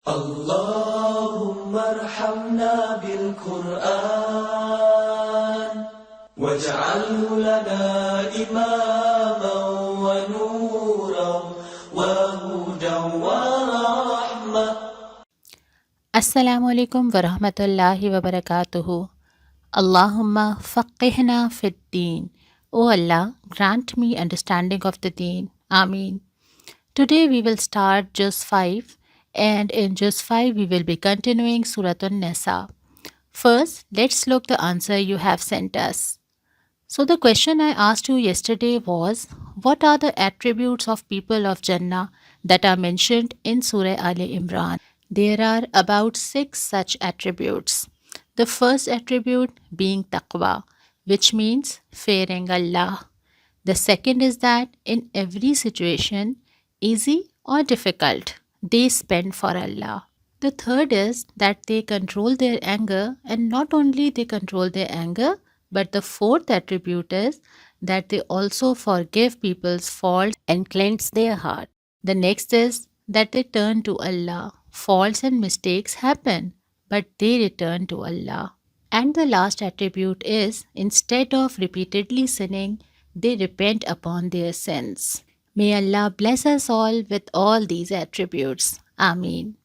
اللهم ارحمنا بالقرآن واجعله لنا إماما ونورا وهدى ورحمة. Assalamu alaikum wa rahmatullahi wa barakatuhu. Allahumma faqihna fid deen. O Allah, grant me understanding of the deen. Ameen. Today we will start Juzz 5, and in Juzz 5 we will be continuing Surah An-Nisa. First, let's look the answer you have sent us. So the question I asked you yesterday was, what are the attributes of people of Jannah that are mentioned in Surah Ali Imran? There are about 6 such attributes. The first attribute being taqwa, which means fearing Allah. The second is that in every situation, easy or difficult, they spend for Allah. The third is that they control their anger, and not only they control their anger, but the fourth attribute is that they also forgive people's faults and cleanse their heart. The next is that they turn to Allah. Faults and mistakes happen, but they return to Allah. And the last attribute is instead of repeatedly sinning, they repent upon their sins. May Allah bless us all with all these attributes. Ameen.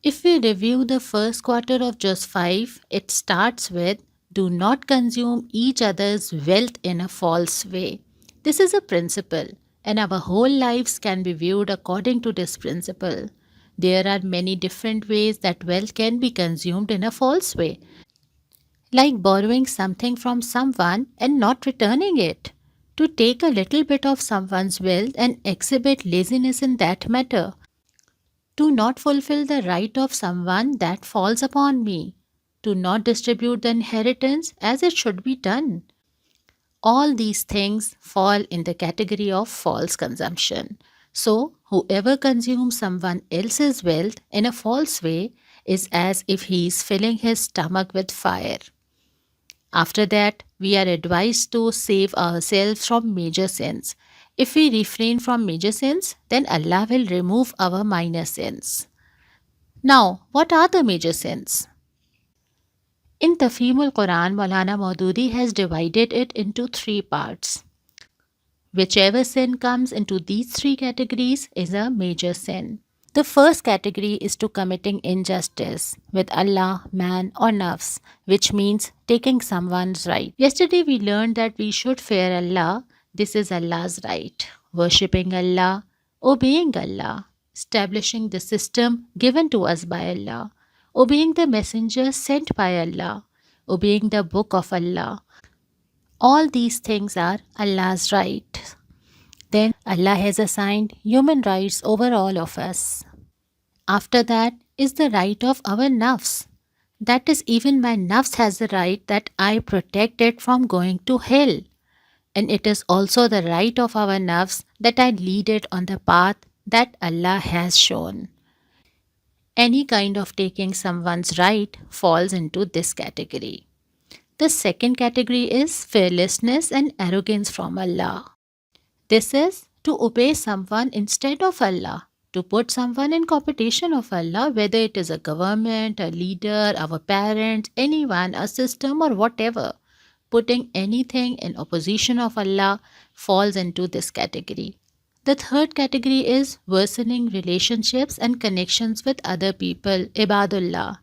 If we review the first quarter of Juzz 5, it starts with do not consume each other's wealth in a false way. This is a principle, and our whole lives can be viewed according to this principle. There are many different ways that wealth can be consumed in a false way, like borrowing something from someone and not returning it. To take a little bit of someone's wealth and exhibit laziness in that matter. To not fulfill the right of someone that falls upon me. To not distribute the inheritance as it should be done. All these things fall in the category of false consumption. So, whoever consumes someone else's wealth in a false way is as if he is filling his stomach with fire. After that, we are advised to save ourselves from major sins. If we refrain from major sins, then Allah will remove our minor sins. Now, what are the major sins? In Tafhimul Quran, Maulana Maududi has divided it into 3 parts. Whichever sin comes into these 3 categories is a major sin. The first category is to committing injustice with Allah, man or nafs, which means taking someone's right. Yesterday we learned that we should fear Allah. This is Allah's right. Worshipping Allah, obeying Allah, establishing the system given to us by Allah, obeying the messenger sent by Allah, obeying the book of Allah. All these things are Allah's right. Then Allah has assigned human rights over all of us. After that is the right of our nafs. That is, even my nafs has the right that I protect it from going to hell. And it is also the right of our nafs that I lead it on the path that Allah has shown. Any kind of taking someone's right falls into this category. The second category is fearlessness and arrogance from Allah. This is to obey someone instead of Allah, to put someone in competition of Allah, whether it is a government, a leader, our parents, anyone, a system or whatever. Putting anything in opposition of Allah falls into this category. The third category is worsening relationships and connections with other people, ibadullah.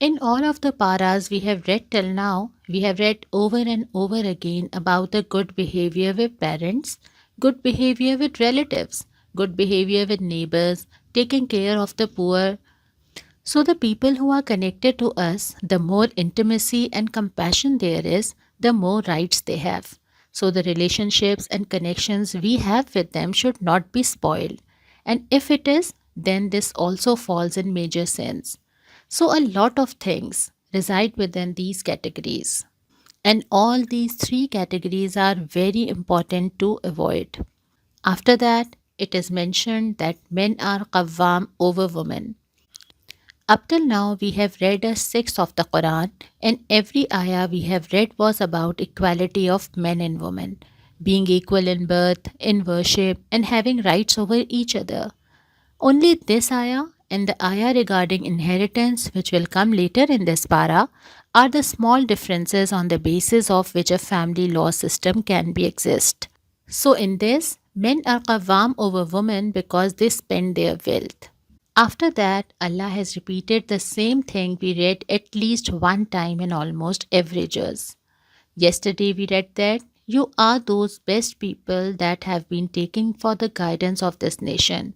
In all of the paras we have read till now, we have read over and over again about the good behavior with parents, good behavior with relatives, good behavior with neighbors, taking care of the poor. So the people who are connected to us, the more intimacy and compassion there is, the more rights they have. So the relationships and connections we have with them should not be spoiled. And if it is, then this also falls in major sins. So a lot of things reside within these categories. And all these 3 categories are very important to avoid. After that, it is mentioned that men are qawwam over women. Up till now, we have read a 6th of the Quran, and every ayah we have read was about equality of men and women, being equal in birth, in worship, and having rights over each other. Only this ayah and the ayah regarding inheritance, which will come later in this para, are the small differences on the basis of which a family law system can be exist. So in this, men are qawwam over women because they spend their wealth. After that, Allah has repeated the same thing we read at least one time in almost every juz. Yesterday we read that you are those best people that have been taken for the guidance of this nation.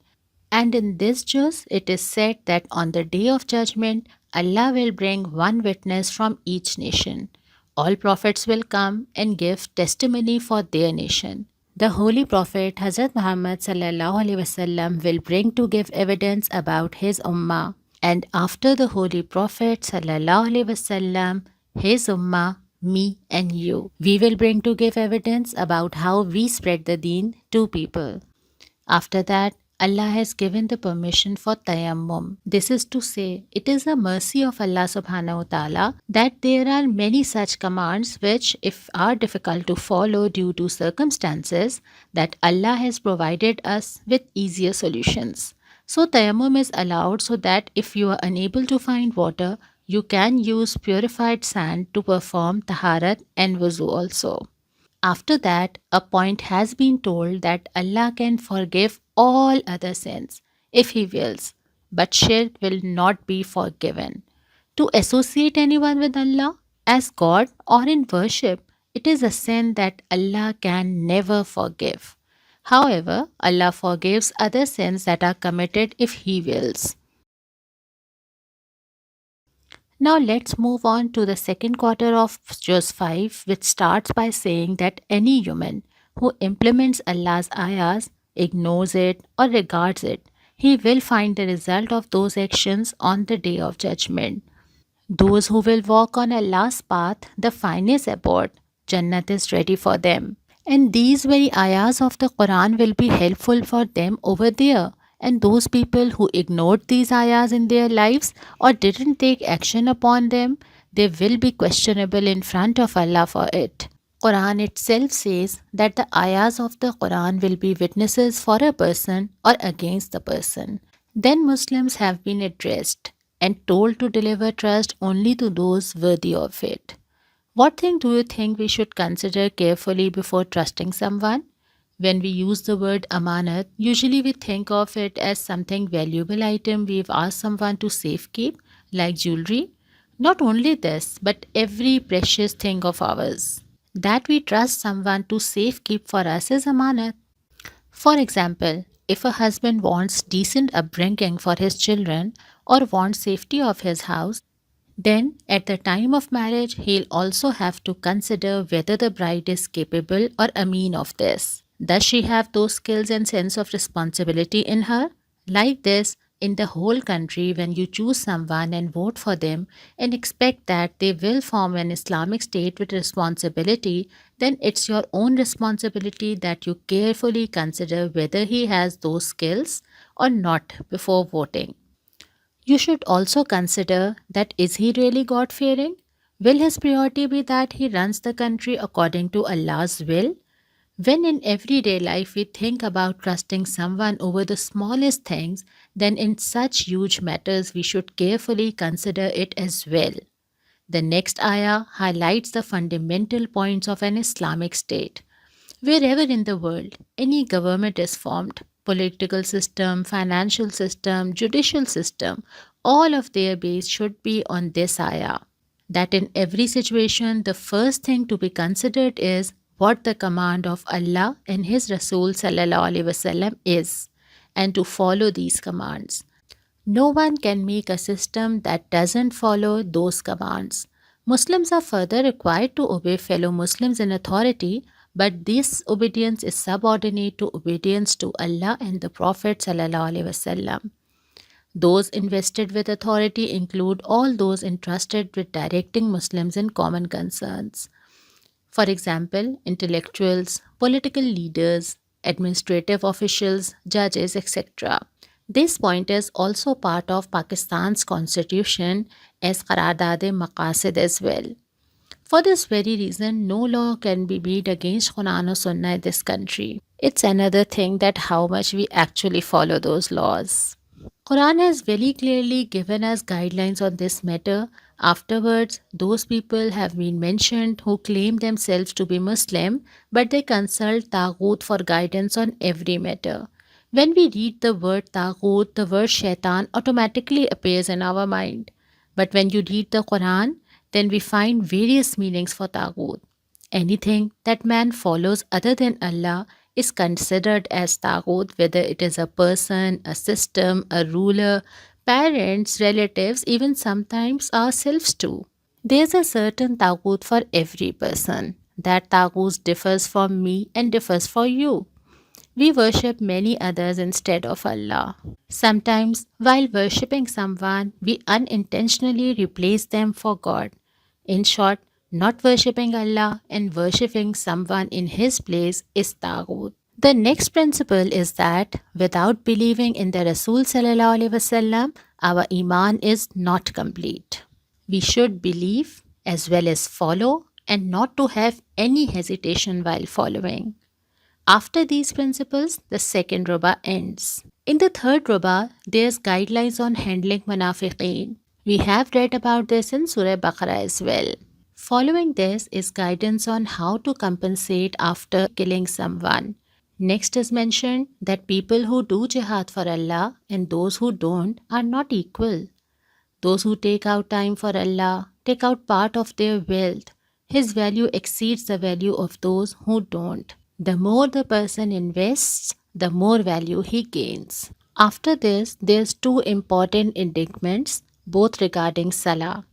And in this juz, it is said that on the day of judgment, Allah will bring one witness from each nation. All prophets will come and give testimony for their nation. The Holy Prophet Hazrat Muhammad sallallahu alaihi wasallam will bring to give evidence about his ummah. And after the Holy Prophet sallallahu alaihi wasallam, his ummah, me and you, we will bring to give evidence about how we spread the deen to people. After that, Allah has given the permission for tayammum. This is to say, it is a mercy of Allah subhanahu wa ta'ala that there are many such commands which, if are difficult to follow due to circumstances, that Allah has provided us with easier solutions. So tayammum is allowed so that if you are unable to find water, you can use purified sand to perform taharat and wuzu also. After that, a point has been told that Allah can forgive all other sins if He wills, but shirk will not be forgiven. To associate anyone with Allah as God or in worship, it is a sin that Allah can never forgive. However, Allah forgives other sins that are committed if He wills. Now let's move on to the second quarter of Juz 5, which starts by saying that any human who implements Allah's ayahs, ignores it, or regards it, he will find the result of those actions on the day of judgment. Those who will walk on Allah's path, the finest abode, Jannat is ready for them. And these very ayahs of the Quran will be helpful for them over there. And those people who ignored these ayahs in their lives or didn't take action upon them, they will be questionable in front of Allah for it. Quran itself says that the ayahs of the Quran will be witnesses for a person or against the person. Then Muslims have been addressed and told to deliver trust only to those worthy of it. What thing do you think we should consider carefully before trusting someone? When we use the word amanat, usually we think of it as something valuable item we've asked someone to safekeep, like jewelry. Not only this, but every precious thing of ours that we trust someone to safekeep for us is amanat. For example, if a husband wants decent upbringing for his children or wants safety of his house, then at the time of marriage, he'll also have to consider whether the bride is capable or ameen of this. Does she have those skills and sense of responsibility in her? Like this, in the whole country, when you choose someone and vote for them and expect that they will form an Islamic state with responsibility, then it's your own responsibility that you carefully consider whether he has those skills or not before voting. You should also consider that is he really God fearing? Will his priority be that he runs the country according to Allah's will? When in everyday life we think about trusting someone over the smallest things, then in such huge matters we should carefully consider it as well. The next ayah highlights the fundamental points of an Islamic state. Wherever in the world any government is formed, political system, financial system, judicial system, all of their base should be on this ayah. That in every situation, the first thing to be considered is what the command of Allah and His Rasul sallallahu alaihi wasallam is, and to follow these commands. No one can make a system that doesn't follow those commands. Muslims are further required to obey fellow Muslims in authority, but this obedience is subordinate to obedience to Allah and the Prophet sallallahu alaihi wasallam. Those invested with authority include all those entrusted with directing Muslims in common concerns. For example, intellectuals, political leaders, administrative officials, judges, etc. This point is also part of Pakistan's constitution as Qaraardad-e-Maqasid as well. For this very reason, no law can be made against Quran or Sunnah in this country. It's another thing that how much we actually follow those laws. Quran has very clearly given us guidelines on this matter. Afterwards, those people have been mentioned who claim themselves to be Muslim, but they consult Taghoot for guidance on every matter. When we read the word Taghoot, the word Shaitan automatically appears in our mind. But when you read the Quran, then we find various meanings for Taghoot. Anything that man follows other than Allah is considered as Taghoot, whether it is a person, a system, a ruler, parents, relatives, even sometimes ourselves too. There's a certain Taghoot for every person. That Taghoot differs from me and differs for you. We worship many others instead of Allah. Sometimes, while worshipping someone, we unintentionally replace them for God. In short, not worshipping Allah and worshipping someone in His place is Taghut. The next principle is that without believing in the Rasul Sallallahu Alaihi Wasallam, our Iman is not complete. We should believe as well as follow and not to have any hesitation while following. After these principles, the second ruba ends. In the third ruba, there's guidelines on handling munafiqeen. We have read about this in Surah Baqarah as well. Following this is guidance on how to compensate after killing someone. Next is mentioned that people who do jihad for Allah and those who don't are not equal. Those who take out time for Allah take out part of their wealth. His value exceeds the value of those who don't. The more the person invests, the more value he gains. After this, there's two important indictments, both regarding Salah.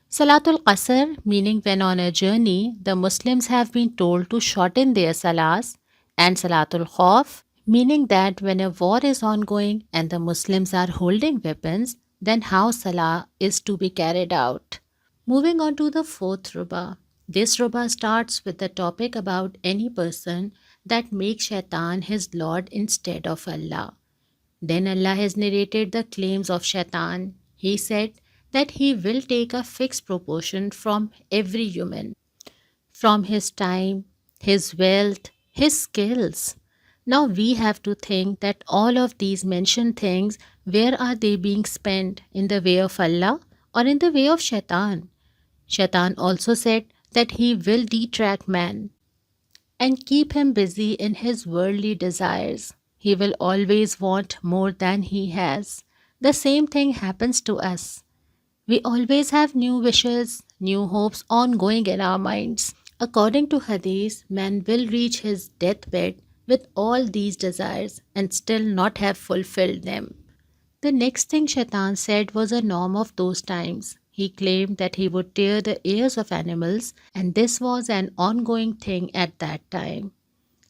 Salatul Qasr, meaning when on a journey, the Muslims have been told to shorten their salahs, and Salatul Khawf, meaning that when a war is ongoing and the Muslims are holding weapons, then how salah is to be carried out. Moving on to the fourth ruba. This ruba starts with the topic about any person that makes Shaitan his Lord instead of Allah. Then Allah has narrated the claims of Shaitan. He said that he will take a fixed proportion from every human, from his time, his wealth, his skills. Now we have to think that all of these mentioned things, where are they being spent? In the way of Allah or in the way of Shaitan? Shaitan also said that he will detract man and keep him busy in his worldly desires. He will always want more than he has. The same thing happens to us. We always have new wishes, new hopes ongoing in our minds. According to Hadith, man will reach his deathbed with all these desires and still not have fulfilled them. The next thing Shaitan said was a norm of those times. He claimed that he would tear the ears of animals, and this was an ongoing thing at that time.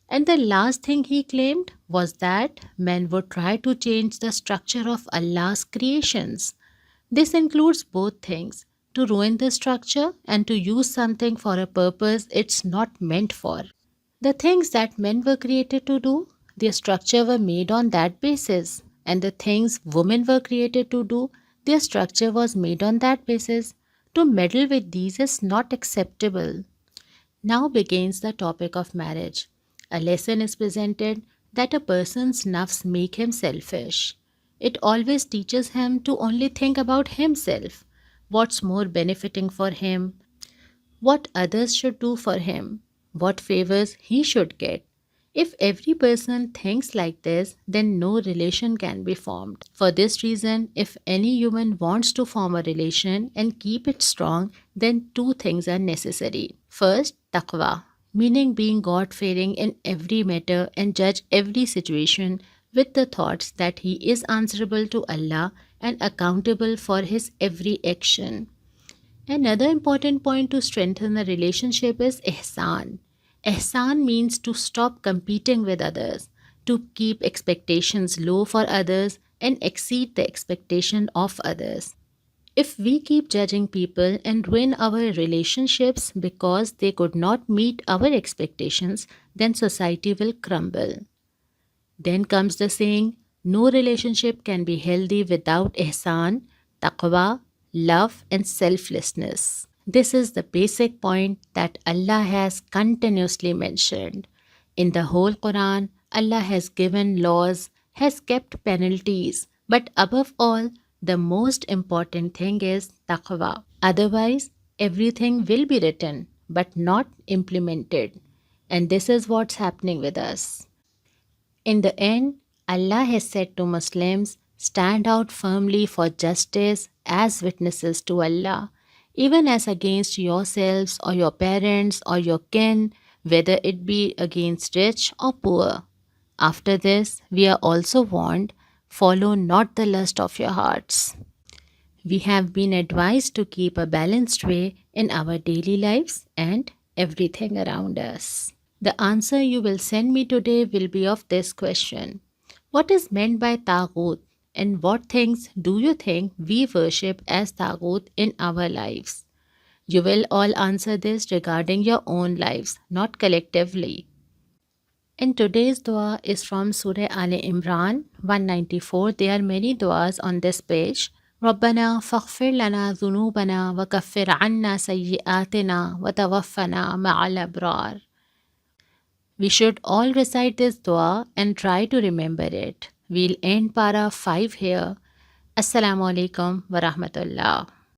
And the last thing he claimed was that men would try to change the structure of Allah's creations. This includes both things, to ruin the structure and to use something for a purpose it's not meant for. The things that men were created to do, their structure were made on that basis. And the things women were created to do, their structure was made on that basis. To meddle with these is not acceptable. Now begins the topic of marriage. A lesson is presented that a person's nafs make him selfish. It always teaches him to only think about himself, what's more benefiting for him, what others should do for him, what favors he should get. If every person thinks like this, then no relation can be formed. For this reason, if any human wants to form a relation and keep it strong, then two things are necessary. First, taqwa, meaning being God-fearing in every matter and judge every situation with the thoughts that he is answerable to Allah and accountable for his every action. Another important point to strengthen a relationship is ihsan. Ihsan means to stop competing with others, to keep expectations low for others and exceed the expectation of others. If we keep judging people and ruin our relationships because they could not meet our expectations, then society will crumble. Then comes the saying, no relationship can be healthy without ihsan, taqwa, love and selflessness. This is the basic point that Allah has continuously mentioned. In the whole Quran, Allah has given laws, has kept penalties, But above all, the most important thing is taqwa. Otherwise, everything will be written but not implemented. And this is what's happening with us. In the end, Allah has said to Muslims, stand out firmly for justice as witnesses to Allah, even as against yourselves or your parents or your kin, whether it be against rich or poor. After this, we are also warned, follow not the lust of your hearts. We have been advised to keep a balanced way in our daily lives and everything around us. The answer you will send me today will be of this question: what is meant by Taghoot, and what things do you think we worship as Taghoot in our lives? You will all answer this regarding your own lives, not collectively. And today's dua is from Surah Al Imran 194. There are many duas on this page. ربنا فاغفر لنا ذنوبنا وكفر عنا سيئاتنا وتوفنا مع الأبرار. We should all recite this dua and try to remember it. We'll end para 5 here. Assalamu alaikum wa rahmatullah.